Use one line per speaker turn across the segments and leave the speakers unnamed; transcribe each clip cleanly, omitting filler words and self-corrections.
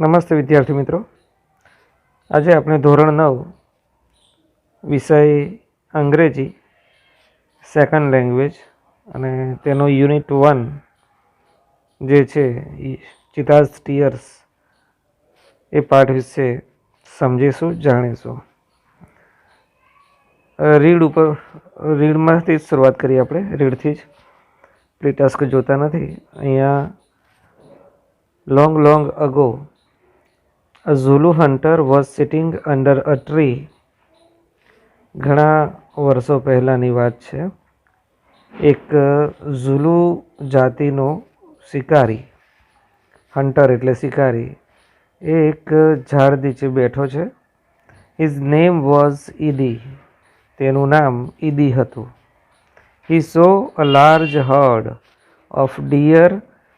નમસ્તે વિદ્યાર્થી મિત્રો, આજે આપણે ધોરણ 9 વિષય અંગ્રેજી સેકન્ડ લેંગ્વેજ અને તેનો યુનિટ 1 જે છે ચિતાઝ ટીયર્સ એ પાઠ વિશે સમજીશું, જાણીશું. રીડમાંથી જ શરૂઆત કરીએ આપણે. રીડથી જ પ્રી ટાસ્ક જોતા નથી. અહીંયા long ago a Zulu hunter was sitting under a tree. ઘણા વર્ષો પહેલાંની વાત છે. એક ઝુલુ જાતિનો શિકારી, હન્ટર એટલે શિકારી, એ એક ઝાડ નીચે બેઠો છે. His name was Idi. તેનું નામ ઈદી હતું. He saw a large herd of deer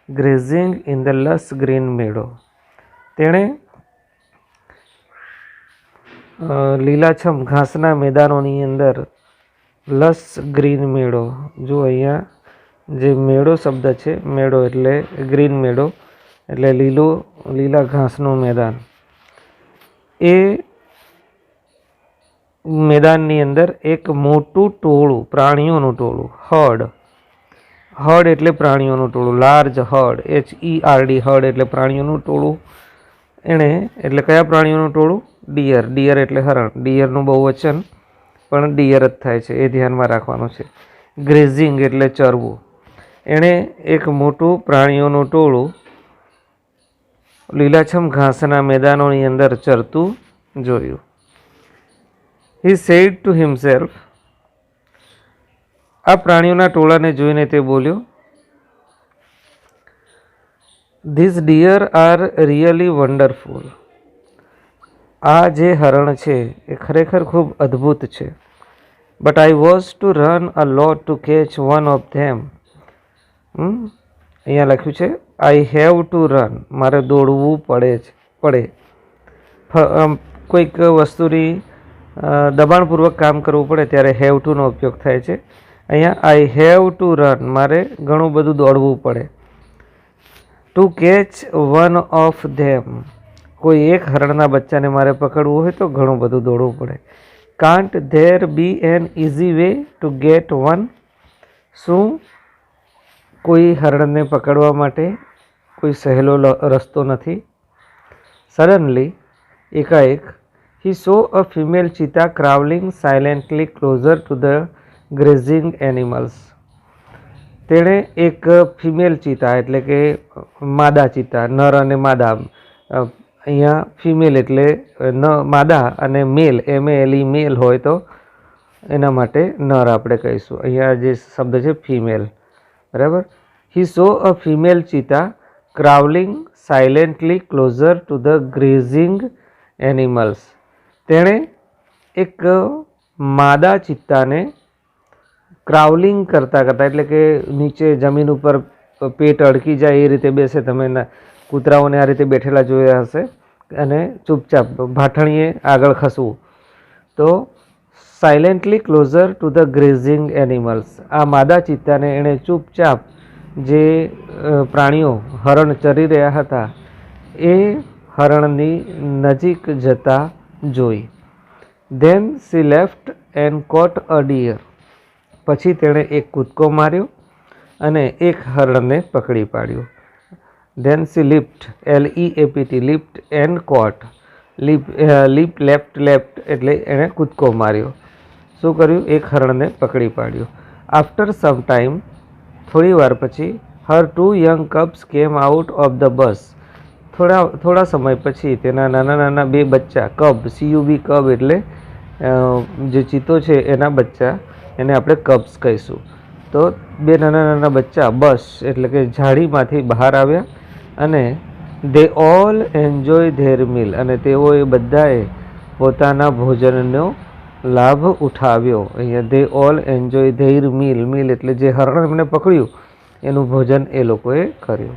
grazing in the lush green meadow. તેણે લીલાછમ ઘાસના મેદાનોની અંદર લસ ગ્રીન મેડો, જો અહીંયા જે મેડો શબ્દ છે, મેડો એટલે ગ્રીન મેડો એટલે લીલા ઘાસનું મેદાન, એ મેદાનની અંદર એક મોટું ટોળું, પ્રાણીઓનું ટોળું, હર્ડ એટલે પ્રાણીઓનું ટોળું, લાર્જ હર્ડ, HERD, હર્ડ એટલે પ્રાણીઓનું ટોળું. એણે એટલે કયા પ્રાણીઓનું ટોળું? ડિયર એટલે હરણ. ડિયરનું બહુવચન પણ ડિયર જ થાય છે, એ ધ્યાનમાં રાખવાનું છે. ગ્રેઝિંગ એટલે ચરવું. એણે એક મોટું પ્રાણીઓનું ટોળું લીલાછમ ઘાસના મેદાનોની અંદર ચરતું જોયું. He said to himself. આ પ્રાણીઓના ટોળાને જોઈને તે બોલ્યો, this deer are really wonderful. આ જે હરણ છે એ ખરેખર ખૂબ અદ્ભુત છે. But I was to run a lot to catch one of them. અહીંયા લખ્યું છે આઈ હેવ ટુ રન, મારે દોડવું પડે. કોઈક વસ્તુની દબાણપૂર્વક કામ કરવું પડે ત્યારે હેવ ટુનો ઉપયોગ થાય છે. અહીંયા આઈ હેવ ટુ રન, મારે ઘણું બધું દોડવું પડે. ટુ કેચ વન ઓફ ધેમ, કોઈ એક હરણના બચ્ચાને મારે પકડવું હોય તો ઘણું બધું દોડવું પડે. Can't there be an easy way to get one. શું કોઈ હરણને પકડવા માટે કોઈ સહેલો રસ્તો નથી? સડનલી, એકાએક, he saw a female cheetah crawling silently closer to the grazing animals. તેણે એક ફિમેલ ચીતા એટલે કે માદા ચીતા, નર અને માદા, અહીંયા ફિમેલ એટલે માદા અને મેલ, MALE મેલ હોય તો એના માટે નર આપણે કહીશું. અહીંયા જે શબ્દ છે ફિમેલ, બરાબર. He saw a female cheetah crawling silently closer to the grazing animals. તેણે એક માદા ચિત્તાને ક્રાવલિંગ કરતાં એટલે કે નીચે જમીન ઉપર પેટ અડકી જાય એ રીતે બેસે. તમે કૂતરાઓને આ રીતે બેઠેલા જોયા હશે, અને ચૂપચાપ ભાઠણીએ આગળ ખસવું. તો silently closer to the grazing animals, આ માદા ચિત્તાને એણે ચૂપચાપ જે પ્રાણીઓ હરણ ચરી રહ્યા હતા એ હરણની નજીક જતા જોઈ. Then she left and caught a deer. પછી તેણે એક કૂદકો માર્યો અને એક હરણને પકડી પાડ્યું. Then she lift, LEAPT, lift and caught. Left એટલે એણે કૂદકો માર્યો. શું કર્યું? એક હરણને પકડી પાડ્યું. આફ્ટર સમ ટાઈમ, થોડી વાર પછી, હર 2 young cubs came out of the bus. થોડા સમય પછી તેના નાના 2 બચ્ચા, કબ, CUB, કબ એટલે જે ચિત્તો છે એના બચ્ચા, એને આપણે કબ્સ કહીશું. તો 2 નાના બચ્ચા બસ એટલે કે ઝાડીમાંથી બહાર આવ્યા અને દે ઓલ એન્જોય ધેર મીલ, અને તેઓએ બધાએ પોતાના ભોજનનો લાભ ઉઠાવ્યો. અહીંયા દે ઓલ એન્જોય ધેર મીલ એટલે જે હરણ એમને પકડ્યું એનું ભોજન એ લોકોએ કર્યું.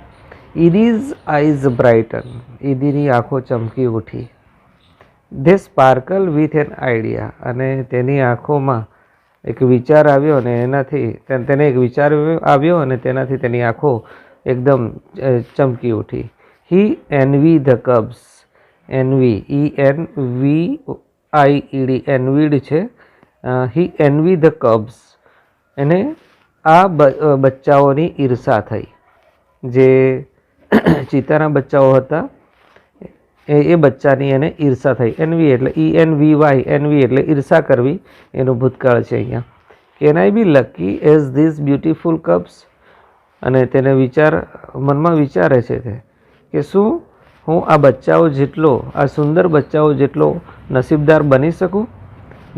ઈડીઝ આઈઝ બ્રાઇટન. ઈદીની આંખો ચમકી ઉઠી. They sparkle with an idea, અને તેની આંખોમાં એક વિચાર આવ્યો અને તેનાથી તેની આંખો એકદમ ચમકી ઉઠી. He envy the cubs. Envy, ENVIED, envied છે. He envy the cubs. એને આ બચ્ચાઓની ઈર્ષા થઈ. જે ચિત્તાના બચ્ચાઓ હતા એ બચ્ચાની એને ઈર્ષા થઈ. એનવી એટલે ENVY, એનવી એટલે ઈર્ષા કરવી, એનું ભૂતકાળ છે અહીંયા. Can I be lucky as this beautiful cubs. અને તેને મનમાં વિચારે છે કે શું હું આ બચ્ચાઓ જેટલો, આ સુંદર બચ્ચાઓ જેટલો નસીબદાર બની શકું.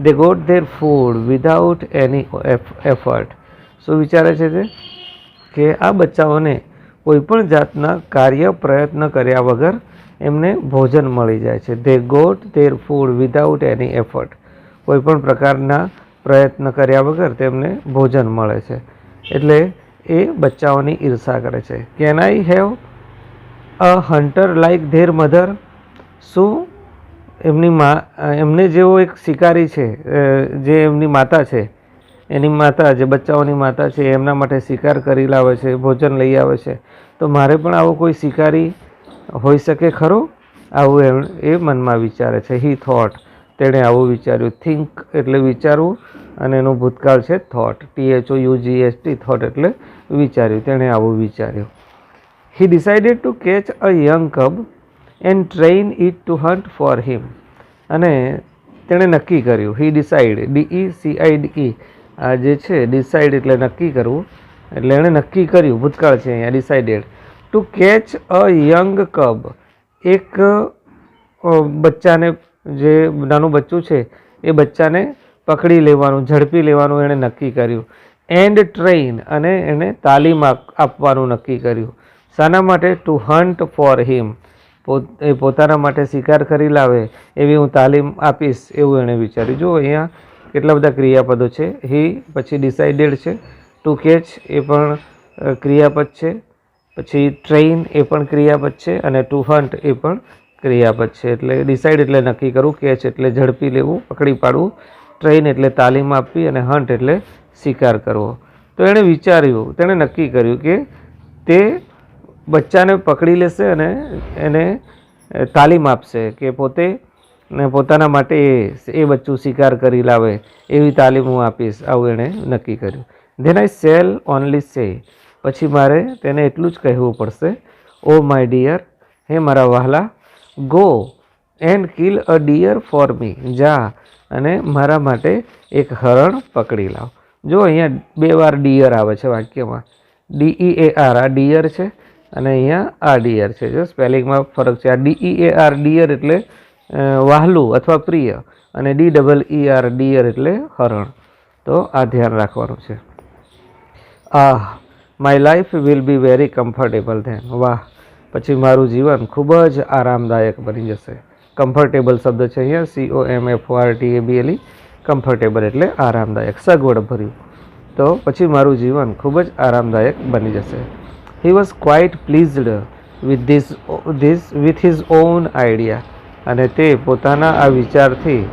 They got their food without any effort. શું વિચારે છે તે કે આ બચ્ચાઓને કોઈપણ જાતના પ્રયત્ન કર્યા વગર એમને ભોજન મળી જાય છે. They got their food without any effort. કોઈપણ પ્રકારના પ્રયત્ન કર્યા વગર તેમને ભોજન મળે છે. એટલે એ બચ્ચાઓની ઈર્ષા કરે છે. Can I have a hunter like their mother. શું એમને જેવો એક શિકારી છે, જે એમની માતા છે, એની માતા, જે બચ્ચાઓની માતા છે, એમના માટે શિકાર કરી લાવે છે, ભોજન લઈ આવે છે, તો મારે પણ આવો કોઈ શિકારી હોઈ શકે ખરો? આવું એ મનમાં વિચારે છે. હી થોટ, તેણે આવું વિચાર્યું. થિંક એટલે વિચારવું, અને એનું ભૂતકાળ છે થોટ, THOUGHT, થોટ એટલે વિચાર્યું. તેણે આવું વિચાર્યું. He decided to catch a young cub and train it to hunt for him. અને તેણે નક્કી કર્યું. હી ડિસાઇડ, DECIDE, આ જે છે ડિસાઇડ એટલે નક્કી કરવું, એટલે એણે નક્કી કર્યું, ભૂતકાળ છે અહીંયા, decided to catch a young cub. એક બચ્ચાને, જે નાનું બચ્ચું છે એ બચ્ચાને પકડી લેવાનું, ઝડપી લેવાનું એણે નક્કી કર્યું. એન્ડ ટ્રેઇન, અને એને તાલીમ આપવાનું નક્કી કર્યું. શાના માટે? To hunt for him. એ પોતાના માટે શિકાર કરી લાવે એવી હું તાલીમ આપીશ, એવું એણે વિચાર્યું. જો અહીંયા કેટલા બધા ક્રિયાપદો છે. હી પછી ડિસાઇડેડ છે, ટુ કેચ એ પણ ક્રિયાપદ છે, પછી ટ્રેઇન એ પણ ક્રિયાપદ છે, અને ટુ હન્ટ એ પણ ક્રિયાપદ છે. એટલે ડિસાઇડ એટલે નક્કી કરવું, કેચ એટલે ઝડપી લેવું, પકડી પાડવું, ટ્રેઇન એટલે તાલીમ આપવી, અને હન્ટ એટલે શિકાર કરવો. તો એણે વિચાર્યું, તેણે નક્કી કર્યું કે તે બચ્ચાને પકડી લેશે અને એને તાલીમ આપશે, કે પોતાના માટે એ બચ્ચું શિકાર કરી લાવે એવી તાલીમ હું આપીશ, આવું એણે નક્કી કર્યું. ધેન આઈ શેલ ઓનલી સે. પછી મારે તેને એટલું જ કહેવું પડશે. ઓ માય ડિયર, હે મારા વહાલા, go and kill a deer for me. જા અને મારા માટે એક હરણ પકડી લાવ. જો અહીંયા 2 વાર ડિયર આવે છે વાક્યમાં. DEAR, આ ડિયર છે, અને અહીંયા આ ડિયર છે. જો સ્પેલિંગમાં ફરક છે. આ DEAR ડિયર એટલે વહાલું અથવા પ્રિય, અને DEER ડિયર એટલે હરણ. તો આ ધ્યાન રાખવાનું છે. My life will be very comfortable then. વાહ, પછી મારું જીવન ખૂબ જ આરામદાયક બની જશે. કમ્ફર્ટેબલ શબ્દ છે અહીંયા, COMFORTABLE. કમ્ફર્ટેબલ એટલે આરામદાયક, સગવડ ભર્યું. તો પછી મારું જીવન ખૂબ જ આરામદાયક બની જશે. He was quite pleased with his on idea. અને તે પોતાના આ વિચારથી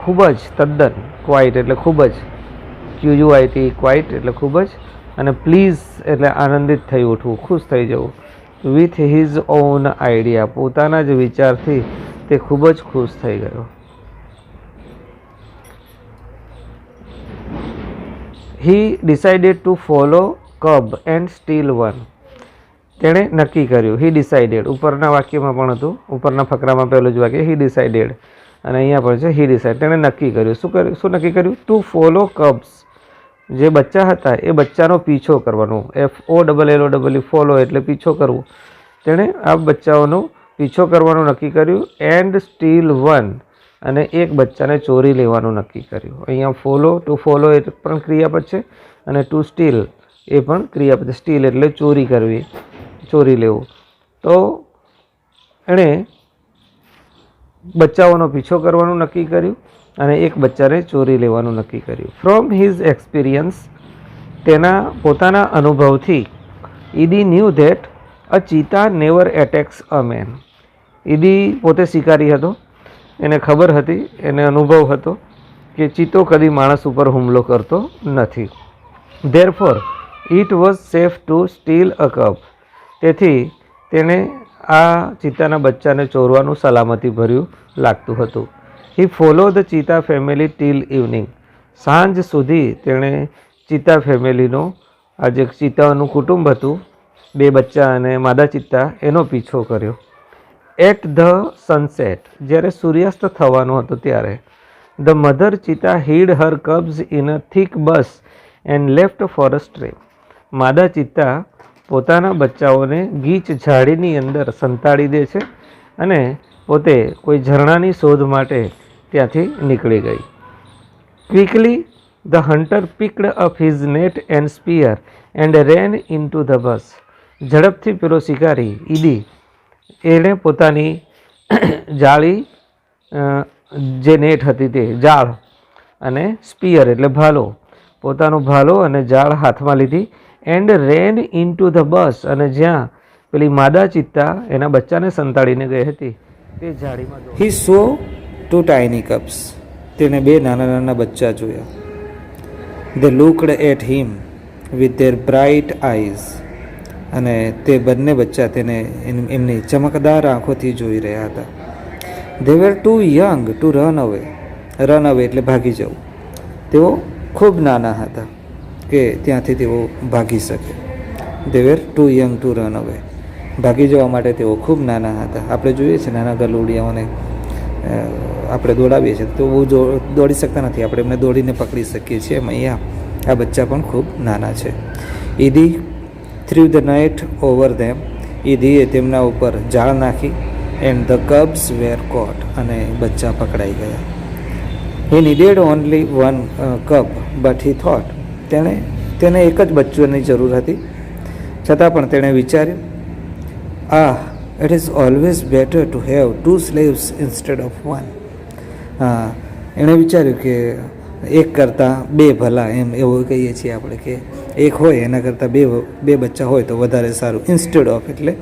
ખૂબ જ, તદ્દન, ક્વાઇટ એટલે ખૂબ જ, QUIT, ક્વાઇટ એટલે ખૂબ જ, અને પ્લીઝ એટલે આનંદિત થઈ ઉઠવું, ખુશ થઈ જવું. વિથ હિઝ ઓન આઈડિયા, પોતાના જ વિચારથી તે ખૂબ જ ખુશ થઈ ગયો. He decided to follow cub and steal one. તેણે નક્કી કર્યું. હી ડિસાઇડેડ ઉપરના વાક્યમાં પણ હતું, ઉપરના ફકરામાં પહેલું જ વાક્ય હી ડિસાઇડેડ, અને અહીંયા પણ છે હી ડિસાઇડ. તેણે નક્કી કર્યું. શું નક્કી કર્યું? Two follow cubs. જે બચ્ચા હતા એ બચ્ચાનો પીછો કરવાનો. FOLLOW, ફોલો એટલે પીછો કરવું. તેણે આ બચ્ચાઓનો પીછો કરવાનું નક્કી કર્યું. એન્ડ સ્ટીલ વન, અને એક બચ્ચાને ચોરી લેવાનું નક્કી કર્યું. અહીંયા ટુ ફોલો એ પણ ક્રિયાપદ છે, અને ટુ સ્ટીલ એ પણ ક્રિયાપદ. સ્ટીલ એટલે ચોરી કરવી, ચોરી લેવું. તો એણે બચ્ચાઓનો પીછો કરવાનું નક્કી કર્યું, અને એક બચ્ચાને ચોરી લેવાનું નક્કી કર્યું. ફ્રોમ હિઝ એક્સપિરિયન્સ, તેના પોતાના અનુભવથી, Idi knew that a cheetah never attacks a man. Idi પોતે શિકારી હતો, એને ખબર હતી, એને અનુભવ હતો કે ચિત્તો કદી માણસ ઉપર હુમલો કરતો નથી. Therefore it was safe to steal a cub. તેથી તેણે આ ચિત્તાના બચ્ચાને ચોરવાનું સલામતી ભર્યું લાગતું હતું. He follow the cheetah family till evening. સાંજ સુધી તેણે ચિત્તા ફેમિલીનો, આ જે ચિત્તાનું કુટુંબ હતું, 2 બચ્ચા અને માદા ચિત્તા, એનો પીછો કર્યો. એટ ધ સનસેટ, જ્યારે સૂર્યાસ્ત થવાનો હતો ત્યારે, the mother cheetah hid her cubs in a thick bush and left for a stream. માદા ચિત્તા પોતાના બચ્ચાઓને ગીચ ઝાડીની અંદર સંતાડી દે છે અને પોતે કોઈ ઝરણાની શોધ માટે ત્યાંથી નીકળી ગઈ. Quickly the hunter picked up his net and spear and ran into the bush. ઝડપથી પેલો શિકારી ઈદી, એણે પોતાની જાળી, જે નેટ હતી તે જાળ, અને સ્પીયર એટલે ભાલો, પોતાનો ભાલો અને જાળ હાથમાં લીધી. And ran into the બસ, અને જ્યાં પેલી માદા ચિત્તા એના બચ્ચાને સંતાડીને ગઈ હતી તે જાળીમાં. હી સો 2 ટાઇની કપ્સ. તેણે 2 નાના નાના બચ્ચા જોયા. They looked at him with their bright eyes. અને તે બંને બચ્ચા તેને એમની ચમકદાર આંખોથી જોઈ રહ્યા હતા. They were too young to run away. Run away એટલે ભાગી જવું. તેઓ ખૂબ નાના હતા કે ત્યાંથી તેઓ ભાગી શકે. They were too young to run away. ભાગી જવા માટે તેઓ ખૂબ નાના હતા. આપણે જોઈએ છીએ નાના ગલુડિયાઓને આપણે દોડાવીએ છીએ તો બહુ દોડી શકતા નથી, આપણે એમને દોડીને પકડી શકીએ છીએ. એમ અહીંયા આ બચ્ચા પણ ખૂબ નાના છે. Idi threw the net over them. ઈદીએ તેમના ઉપર જાળ નાખી. And the cubs were caught. અને બચ્ચા પકડાઈ ગયા. He needed only 1 cub but he thought. તેને એક જ બચ્ચાની જરૂર હતી, છતાં પણ તેણે વિચાર્યું, it is always better to have 2 slaves instead of 1. એણે વિચાર્યું કે એક કરતાં 2 ભલા, એમ એવું કહીએ છીએ આપણે કે એક હોય એના કરતાં બે બચ્ચા હોય તો વધારે સારું. ઇન્સ્ટેડ ઓફ એટલે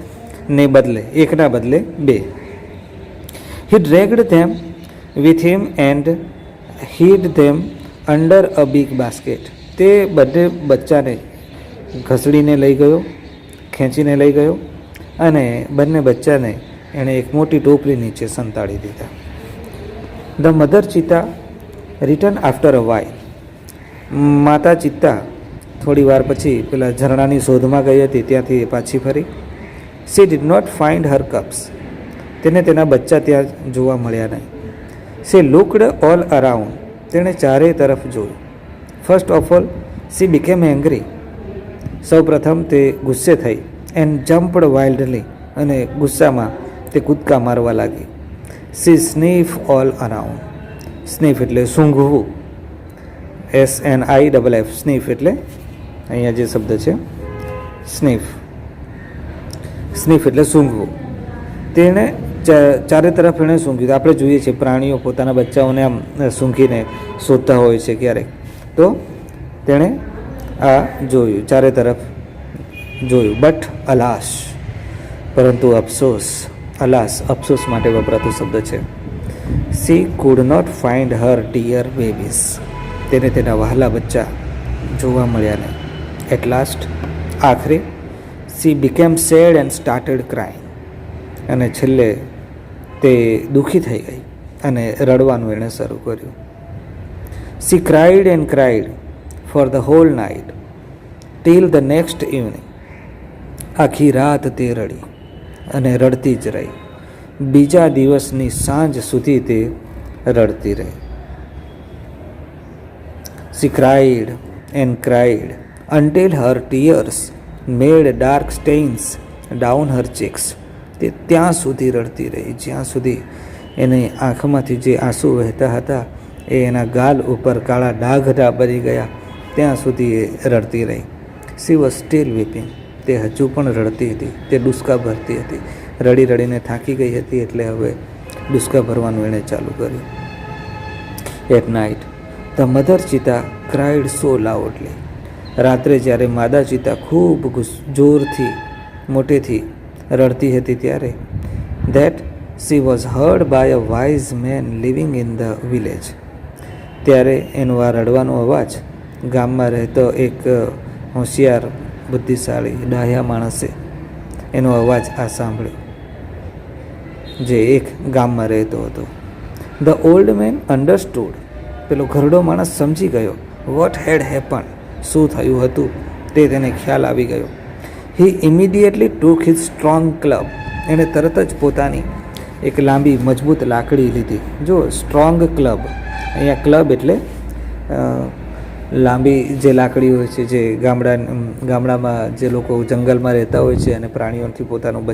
ને બદલે, એકના બદલે 2. He dragged them with him and hid them under a big basket. તે બંને બચ્ચાને ઘસડીને લઈ ગયો, ખેંચીને લઈ ગયો, અને બંને બચ્ચાને એણે એક મોટી ટોપલી નીચે સંતાડી દીધા. The mother cheetah return after a while. માતા ચિત્તા થોડી વાર પછી પેલા ઝરણાની શોધમાં ગઈ હતી, ત્યાંથી પાછી ફરી. She did not find her cubs. તેને તેના બચ્ચા ત્યાં જોવા મળ્યા નહીં. She looked all around. તેણે ચારે તરફ જોયું. First of all she became angry. સૌ પ્રથમ તે ગુસ્સે થઈ. And jumped wildly. અને ગુસ્સામાં તે કૂદકા મારવા લાગી. She sniff all around. Sniff એટલે સૂંઘવું. SNIFF. સ્નીફ એટલે અહીંયા જે શબ્દ છે સ્નીફ. સ્નીફ એટલે સૂંઘવું. તેણે ચારે તરફ એણે સૂંઘ્યું. આપણે જોઈએ છીએ પ્રાણીઓ પોતાના બચ્ચાઓને આમ સૂંઘીને શોધતા હોય છે ક્યારેક, તો તેણે આ જોયું, ચારે તરફ જોયું. બટ અલાસ, પરંતુ અફસોસ. અલાસ અફસોસ માટે વપરાતો શબ્દ છે. She could not find her deer babies. તેને તેના વહાલા બચ્ચા જોવા મળ્યા નહીં. એટ લાસ્ટ, આખરે, she became sad and started crying. અને છેલ્લે તે દુઃખી થઈ ગઈ અને રડવાનું એણે શરૂ કર્યું. She cried and cried for the whole night till the next evening. આખી રાત તે રડી અને રડતી જ રહી. બીજા દિવસની સાંજ સુધી તે રડતી રહી. C cried and cried until her tears made dark stains down her cheeks. તે ત્યાં સુધી રડતી રહી જ્યાં સુધી એની આંખમાંથી જે આંસુ વહેતા હતા એ એના ગાલ ઉપર કાળા ડાઘ બની ગયા, ત્યાં સુધી એ રડતી રહી. She was still weeping. તે હજુ પણ રડતી હતી. તે ડૂસકા ભરતી હતી. રડી રડીને થાકી ગઈ હતી એટલે હવે ડૂસકા ભરવાનું એણે ચાલુ કર્યું. At night the mother cheetah cried so loudly. રાત્રે જ્યારે માદા ચિતા ખૂબ જોરથી મોટેથી રડતી હતી ત્યારે that she was heard by a wise man living in the village. ત્યારે એનો આ રડવાનો અવાજ ગામમાં રહેતો એક હોશિયાર બુદ્ધિશાળી ડાહ્યા માણસે એનો અવાજ આ સાંભળ્યો.
જે એક ગામમાં રહેતો હતો. ધ ઓલ્ડ મેન અન્ડરસ્ટુડ, પેલો ઘરડો માણસ સમજી ગયો. વોટ હેડ હેપન, શું થયું હતું તે તેને ખ્યાલ આવી ગયો. હી ઇમિડિયેટલી ટુક હિઝ સ્ટ્રોંગ ક્લબ, એણે તરત જ પોતાની એક લાંબી મજબૂત લાકડી લીધી. જો સ્ટ્રોંગ ક્લબ, અહીંયા ક્લબ એટલે લાંબી જે લાકડી હોય છે, જે ગામડામાં જે લોકો જંગલમાં રહેતા હોય છે અને પ્રાણીઓથી પોતાનું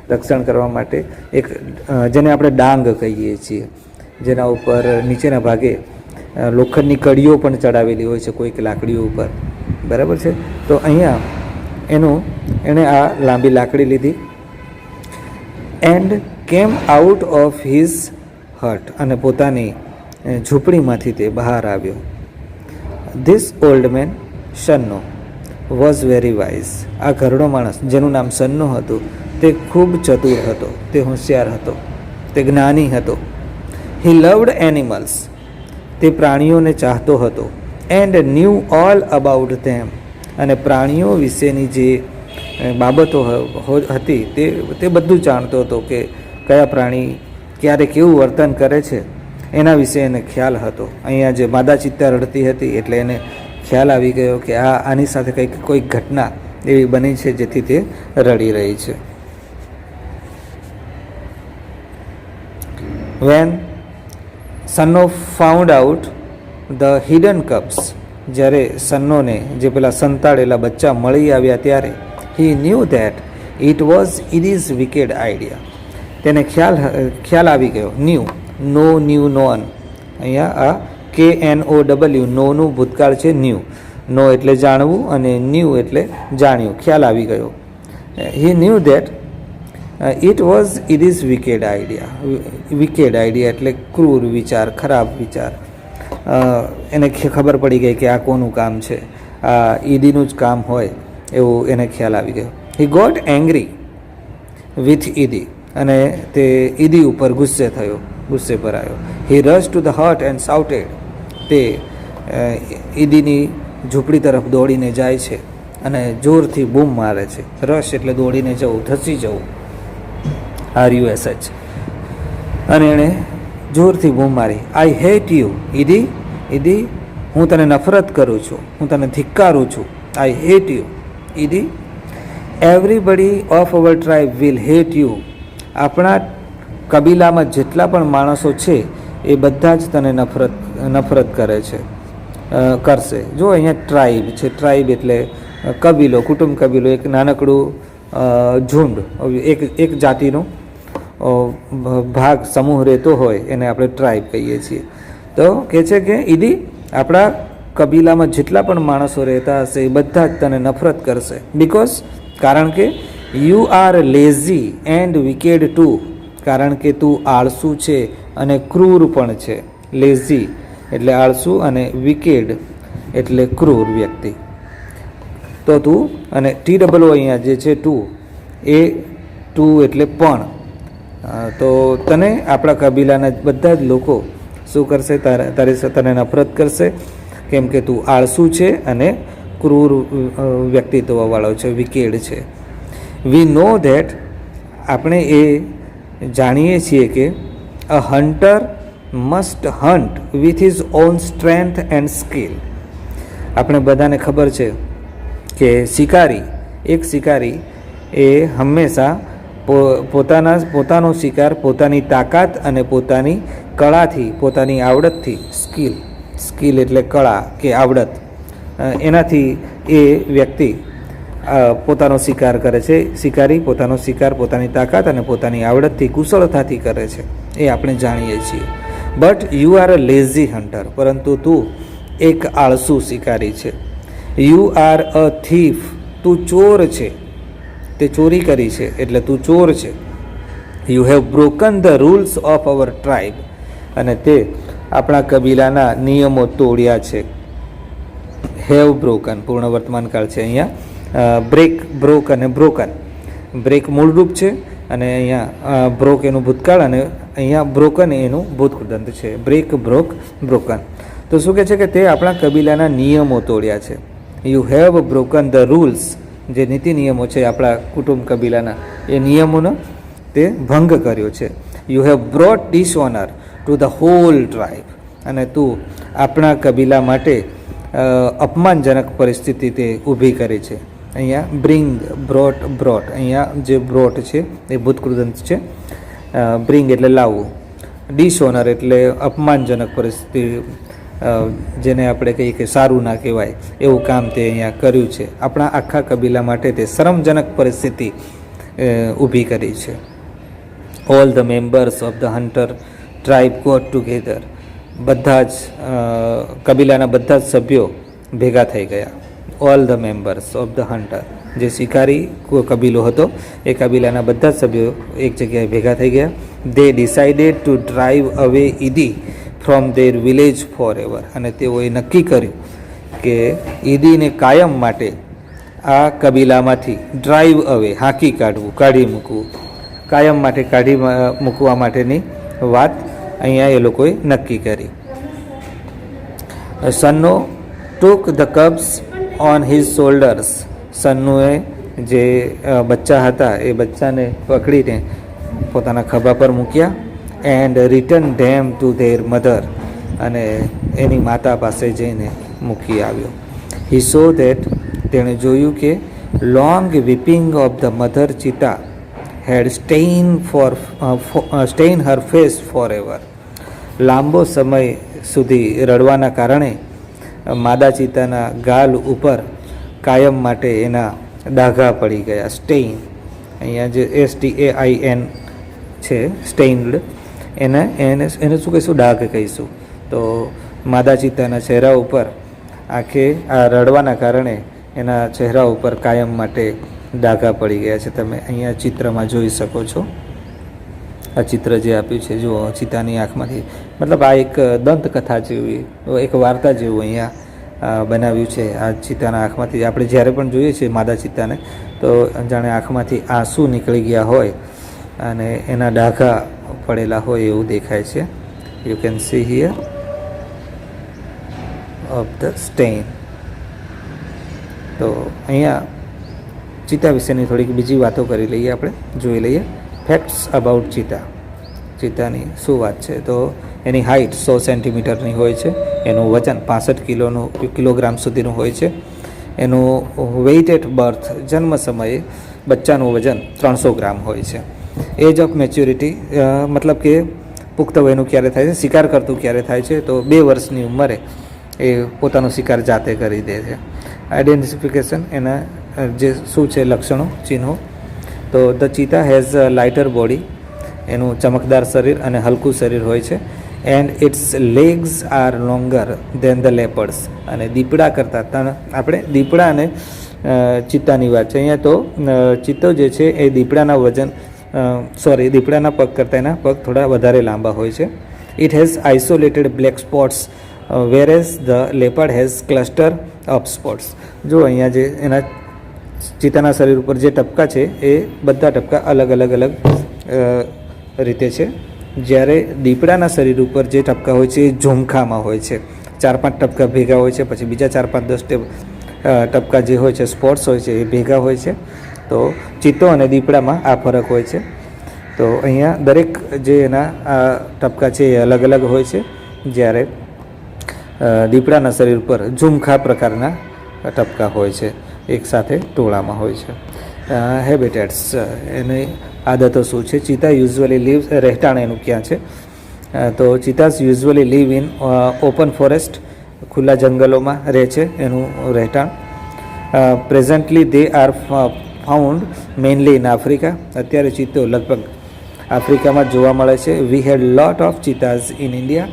રક્ષણ કરવા માટે એક જેને આપણે ડાંગ કહીએ છીએ, જેના ઉપર નીચેના ભાગે લોખંડની કડીઓ પણ ચડાવેલી હોય છે કોઈક લાકડીઓ ઉપર, બરાબર છે. તો અહીંયા એણે આ લાંબી લાકડી લીધી. And came out of his હટ, અને પોતાની ઝૂંપડીમાંથી તે બહાર આવ્યો. This old man Sanno was very wise, આ ઘરડો માણસ જેનું નામ સન્નો હતું તે ખૂબ ચતુર હતો, તે હોશિયાર હતો, તે જ્ઞાની હતો. હી લવડ એનિમલ્સ, તે પ્રાણીઓને ચાહતો હતો. એન્ડ ન્યૂ ઓલ અબાઉટ ધેમ, અને પ્રાણીઓ વિશેની જે બાબતો હતી તે બધું જાણતો હતો, કે કયા પ્રાણી ક્યારે કેવું વર્તન કરે છે એના વિશે એને ખ્યાલ હતો. અહીંયા જે માદા ચિત્તા રડતી હતી એટલે એને ખ્યાલ આવી ગયો કે આની સાથે કોઈક ઘટના એવી બની છે જેથી તે રડી રહી છે. When Sanno found out the hidden cubs, જ્યારે સન્નોને જે પેલા સંતાડેલા બચ્ચા મળી આવ્યા ત્યારે he knew that it was is wicked idea, તેને ખ્યાલ આવી ગયો. ન્યૂ નોન, અહીંયા આ KNOW, નોનું ભૂતકાળ છે ન્યૂ. નો એટલે જાણવું અને ન્યૂ એટલે જાણ્યું, ખ્યાલ આવી ગયો. He knew that it was is wicked idea. Wicked idea એટલે ક્રૂર વિચાર, ખરાબ વિચાર. એને ખબર પડી ગઈ કે આ કોનું કામ છે, આ ઈદીનું જ કામ હોય એવું એને ખ્યાલ આવી ગયો. He got angry with Idi, અને તે ઈદી ઉપર ગુસ્સે પર આવ્યો. He rush to the hut and shouted, તે ઈદીની ઝૂંપડી તરફ દોડીને જાય છે અને જોરથી બૂમ મારે છે. રશ એટલે દોડીને જવું, ધસી જવું, RUSH. અને એણે જોરથી બૂમ મારી. આઈ હેટ યુ ઈદી, હું તને નફરત કરું છું, હું તને ધિક્કારું છું. I hate you Idi. Everybody of our tribe will hate you, આપણા કબીલામાં જેટલા પણ માણસો છે એ બધા જ તને નફરત કરશે. જો અહીંયા ટ્રાઇબ છે, ટ્રાઇબ એટલે કબીલો, કુટુંબ કબીલો, એક નાનકડું ઝુંડ, એક જાતિનો ભાગ, સમૂહ રહેતો હોય એને આપણે ટ્રાઇબ કહીએ છીએ. તો કહે છે કે ઈદી, આપણા કબીલામાં જેટલા પણ માણસો રહેતા હશે એ બધા જ તને નફરત કરશે. કારણ કે you are lazy and wicked too, કારણ કે તું આળસુ છે અને ક્રૂર પણ છે. લેઝી એટલે આળસુ અને વિકેડ એટલે ક્રૂર વ્યક્તિ. તો તું, અને TOO અહીંયા જે છે ટુ, એ ટુ એટલે પણ, તો તને આપણા કબીલાના બધા જ લોકો શું કરશે, તને નફરત કરશે, કેમ કે તું આળસુ છે અને ક્રૂર વ્યક્તિત્વવાળો છે, વિકેડ છે. વી નો ધેટ, આપણે એ જાણીએ છીએ કે a hunter must hunt with his own strength and skill. આપણે બધાને ખબર છે કે એક શિકારી એ હંમેશા પોતાનો શિકાર પોતાની તાકાત અને પોતાની કળાથી, પોતાની આવડતથી, સ્કિલ એટલે કળા કે આવડત, એનાથી એ વ્યક્તિ પોતાનો શિકાર કરે છે. શિકારી પોતાનો શિકાર પોતાની તાકાત અને પોતાની આવડતથી, કુશળતાથી કરે છે, એ આપણે જાણીએ છીએ. But you are a lazy hunter, પરંતુ તું એક આળસુ શિકારી છે. યુ આર અ થીફ, તું ચોર છે, તે ચોરી કરી છે એટલે તું ચોર છે. You have broken the rules of our tribe, અને તે આપણા કબીલાના નિયમો તોડ્યા છે. હેવ બ્રોકન પૂર્ણ વર્તમાન કાળ છે. અહીંયા બ્રોક અને બ્રોકન. બ્રેક મૂળરૂપ છે અને અહીંયા બ્રોક એનું ભૂતકાળ અને અહીંયા બ્રોકન એનું ભૂતકૃદંત છે. Break, broke, broken. તો શું કહે છે કે તે આપણા કબીલાના નિયમો તોડ્યા છે. You have broken the rules, જે નીતિ નિયમો છે આપણા કુટુંબ કબીલાના, એ નિયમોનો તે ભંગ કર્યો છે. You have brought dishonour to the whole tribe. અને તું આપણા કબીલા માટે અપમાનજનક પરિસ્થિતિ તે ઊભી કરી છે. અહીંયા બ્રિંગ, બ્રોટ, અહીંયા જે બ્રોટ છે એ ભૂતકૃદંત છે. બ્રિંગ એટલે લાવવું, ડિસઓનર એટલે અપમાનજનક પરિસ્થિતિ, જેને આપણે કહીએ કે સારું ના કહેવાય એવું કામ તે અહીંયા કર્યું છે. આપણા આખા કબીલા માટે તે શરમજનક પરિસ્થિતિ ઊભી કરી છે. All the members of the hunter tribe got together. બધા જ કબીલાના બધા જ સભ્યો ભેગા થઈ ગયા. All the members of the hunter, જે શિકારી કબીલો હતો એ કબીલાના બધા જ સભ્યો એક જગ્યાએ ભેગા થઈ ગયા. દે decided to drive away Idi from their village forever. અને તેઓએ નક્કી કર્યું કે ઈદીને કાયમ માટે આ કબીલામાંથી ડ્રાઈવ અવે, હાંકી કાઢવું, કાઢી મૂકવું, કાયમ માટે કાઢી મૂકવા માટેની વાત અહીંયા એ લોકોએ નક્કી કરી. Sanno took the cubs on his shoulders. સન્નુએ જે બચ્ચા હતા એ બચ્ચાને પકડીને પોતાના ખભા પર મૂક્યા. And return them to their mother. અને એની માતા પાસે જઈને મૂકી આવ્યો. હી સો ધેટ, તેણે જોયું કે long weeping of the mother cheetah had stain her face forever. લાંબો સમય સુધી રડવાના કારણે માદા ચિતાના ગાલ ઉપર કાયમ માટે એના ડાઘા પડી ગયા. સ્ટેઇન, અહીંયા જે STAIN છે, સ્ટેઇન્ડ, એને શું કહીશું? ડાઘ કહીશું. તો માદા ચિતાના ચહેરા ઉપર આખે આ રડવાના કારણે એના ચહેરા ઉપર કાયમ માટે ડાઘા પડી ગયા છે. તમે અહીંયા ચિત્રમાં જોઈ શકો છો. આ ચિત્ર જે આપ્યું છે જુઓ, ચિતાની આંખમાંથી, મતલબ આ એક દંતકથા જેવી, એક વાર્તા જેવું અહીંયા બનાવ્યું છે. આ ચિતાના આંખમાંથી આપણે જ્યારે પણ જોઈએ છીએ માદા ચિતાને તો જાણે આંખમાંથી આંસુ નીકળી ગયા હોય અને એના ડાઘા પડેલા હોય એવું દેખાય છે. You can see here of the stain. તો અહીંયા ચિતા વિશેની થોડીક બીજી વાતો કરી લઈએ, આપણે જોઈ લઈએ. ફેક્ટ્સ અબાઉટ ચિતા. ચિતાની શું વાત છે? તો એની હાઇટ 100 સેન્ટીમીટરની હોય છે. એનું વજન 65 કિલોગ્રામ સુધીનું હોય છે. એનું વેઇટ એટ બર્થ, જન્મ સમયે બચ્ચાનું વજન 300 ગ્રામ હોય છે. એજ ઓફ મેચ્યોરિટી, મતલબ કે પુખ્ત વયનું ક્યારે થાય છે, શિકાર કરતું ક્યારે થાય છે? તો 2 વર્ષની ઉંમરે એ પોતાનો શિકાર જાતે કરી દે છે. આઈડેન્ટિફિકેશન, એના જે શું છે લક્ષણો, ચિહ્નો. તો the cheetah has a lighter body. એનું ચમકદાર શરીર અને હલકું શરીર હોય છે. And its legs are longer than the leopards. અને દીપડા કરતાં, આપણે દીપડા અને ચિત્તાની વાત છે અહીંયા. તો ચિત્તો જે છે એ દીપડાના દીપડાના પગ કરતાં એના પગ થોડા વધારે લાંબા હોય છે. It has isolated black spots whereas the leopard has cluster of spots. જો અહીંયા જે એના ચિત્તાના શરીર ઉપર જે ટપકા છે એ બધા ટપકા અલગ રીતે છે. જ્યારે દીપડાના શરીર ઉપર જે ટપકા હોય છે એ ઝુમખામાં હોય છે. 4-5 ટપકા ભેગા હોય છે, પછી બીજા 4-5-10 ટપકા જે હોય છે, સ્પોટ્સ હોય છે, એ ભેગા હોય છે. તો ચિત્તો અને દીપડામાં આ ફરક હોય છે. તો અહીંયા દરેક જે એના આ ટપકા છે એ અલગ અલગ હોય છે. જ્યારે દીપડાના શરીર પર ઝુમખા પ્રકારના ટપકા હોય છે, એક સાથે ટોળામાં હોય છે. હેબિટેટ્સ, એની આદતો શું છે? ચિતા યુઝ્યુઅલી લીવ, રહેઠાણ એનું ક્યાં છે? તો cheetahs usually live in open forest, ખુલ્લા જંગલોમાં રહે છે એનું રહેઠાણ. Presently they are found mainly in Africa. અત્યારે ચિત્તો લગભગ આફ્રિકામાં જોવા મળે છે. We had lot of cheetahs in India.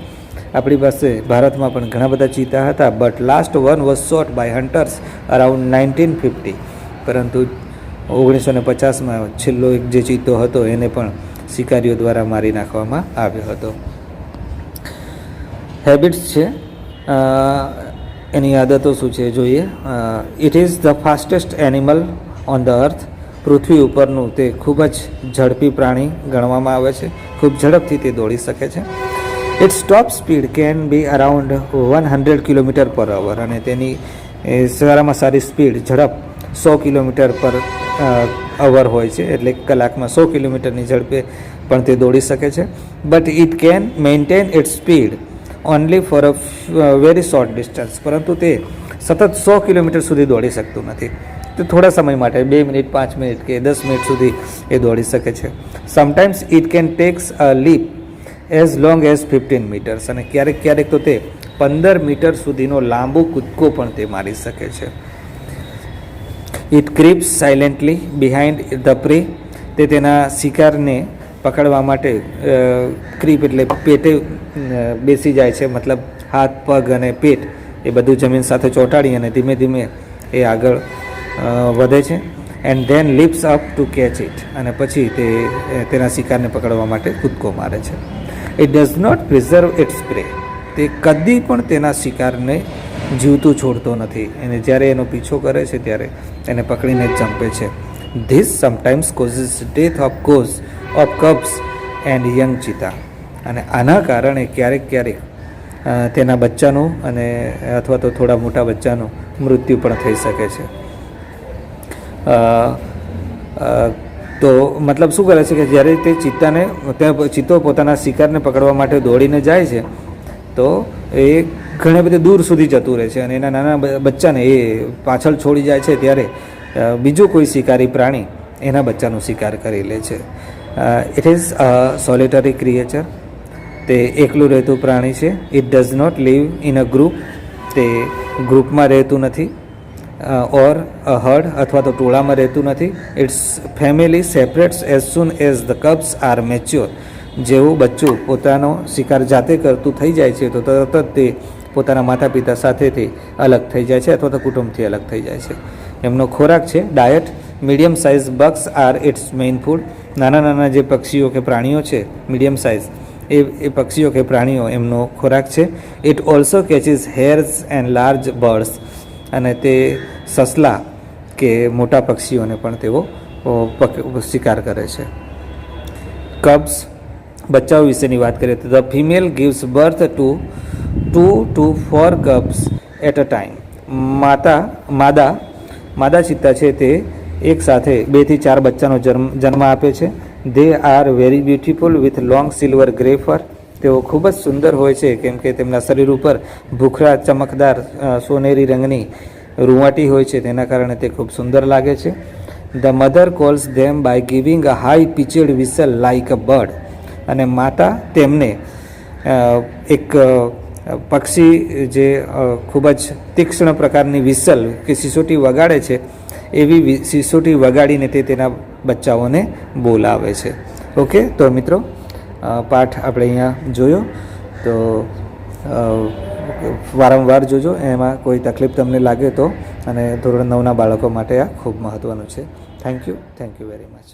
આપણી પાસે ભારતમાં પણ ઘણા બધા ચિત્તા હતા. But last one was shot by hunters around 1950. પરંતુ 1950માં છેલ્લો એક જે ચિત્તો હતો એને પણ શિકારીઓ દ્વારા મારી નાખવામાં આવ્યો હતો. હેબિટ્સ છે, એની આદતો શું છે જોઈએ. It is the fastest animal on the earth. પૃથ્વી ઉપરનું તે ખૂબ જ ઝડપી પ્રાણી ગણવામાં આવે છે. ખૂબ ઝડપથી તે દોડી શકે છે. Its top speed can be around 100 kilometre per hour. અને તેની સારામાં સારી સ્પીડ, ઝડપ 100 કિલોમીટર પર અવર હોય છે. એટલે કલાકમાં 100 કિલોમીટરની ઝડપે પણ તે દોડી શકે છે. But it can maintain its speed only for a very short distance. પરંતુ તે સતત 100 કિલોમીટર સુધી દોડી શકતું નથી. તે થોડા સમય માટે 2 મિનિટ, 5 મિનિટ કે 10 મિનિટ સુધી એ દોડી શકે છે. Sometimes it can takes a leap as long as 15 metres. અને ક્યારેક ક્યારેક તો તે 15 મીટર સુધીનો લાંબો કૂદકો પણ તે મારી શકે છે. ઇટ ક્રીપ્સ સાયલેન્ટલી બિહાઇન્ડ ધ પ્રે. તે તેના શિકારને પકડવા માટે ક્રીપ એટલે પેટે બેસી જાય છે, મતલબ હાથ, પગ અને પેટ એ બધું જમીન સાથે ચોંટાડી અને ધીમે ધીમે એ આગળ વધે છે. And then lips up to catch it. અને પછી તે તેના શિકારને પકડવા માટે કૂદકો મારે છે. It does not preserve its prey. તે કદી પણ તેના શિકારને જીવતું છોડતો નથી. અને જ્યારે એનો પીછો કરે છે ત્યારે એને પકડીને જ જંપે છે. This sometimes causes death of cubs and young cheetah. અને આના કારણે ક્યારેક ક્યારેક તેના બચ્ચાનું અને અથવા તો થોડા મોટા બચ્ચાનું મૃત્યુ પણ થઈ શકે છે. તો મતલબ શું કરે છે કે જ્યારે તે ચિત્તો પોતાના શિકારને પકડવા માટે દોડીને જાય છે તો એ ઘણી બધી દૂર સુધી જતું રહે છે અને એના નાના બચ્ચાને એ પાછળ છોડી જાય છે. ત્યારે બીજું કોઈ શિકારી પ્રાણી એના બચ્ચાનો શિકાર કરી લે છે. It is a solitary creature. તે એકલું રહેતું પ્રાણી છે. It does not live in a group. તે ગ્રુપમાં રહેતું નથી. ઓર અ હર્ડ અથવા તો ટોળામાં રહેતું નથી. Its family separates as soon as the cubs are mature. જેવું બચ્ચું પોતાનો શિકાર જાતે કરતું થઈ જાય છે તો તરત જ તે પોતાના માતા પિતા સાથેથી અલગ થઈ જાય છે અથવા તો કુટુંબથી અલગ થઈ જાય છે. એમનો ખોરાક છે diet. Medium size bucks are its main food. નાના નાના જે પક્ષીઓ કે પ્રાણીઓ છે મીડિયમ સાઇઝ એ પક્ષીઓ કે પ્રાણીઓ એમનો ખોરાક છે. It also catches hares and large birds. અને તે સસલા કે મોટા પક્ષીઓને પણ તેઓ શિકાર કરે છે. કબ્સ બચ્ચાઓ વિશેની વાત કરીએ તો the female gives birth to 2 to 4 cubs at a time. માદા ચિત્તા છે તે એક સાથે 2 થી 4 બચ્ચાનો જન્મ આપે છે. They are very beautiful with long silver grey fur. તેઓ ખૂબ જ સુંદર હોય છે કેમ કે તેમના શરીર ઉપર ભૂખરા ચમકદાર સોનેરી રંગની રૂંવાટી હોય છે, તેના કારણે તે ખૂબ સુંદર લાગે છે. The mother calls them by giving a high pitched whistle like a bird. અને માતા તેમને એક પક્ષી જે ખૂબ જ તીક્ષ્ણ પ્રકારની વિસલ કે સિસોટી વગાડે છે એવી સિસોટી વગાડીને તે તેના બચ્ચાઓને બોલાવે છે. ઓકે, તો મિત્રો પાઠ આપણે અહીંયા જોયો તો વારંવાર જોજો. એમાં કોઈ તકલીફ તમને લાગે તો. અને ધોરણ 9ના બાળકો માટે આ ખૂબ મહત્ત્વનું છે. Thank you very much.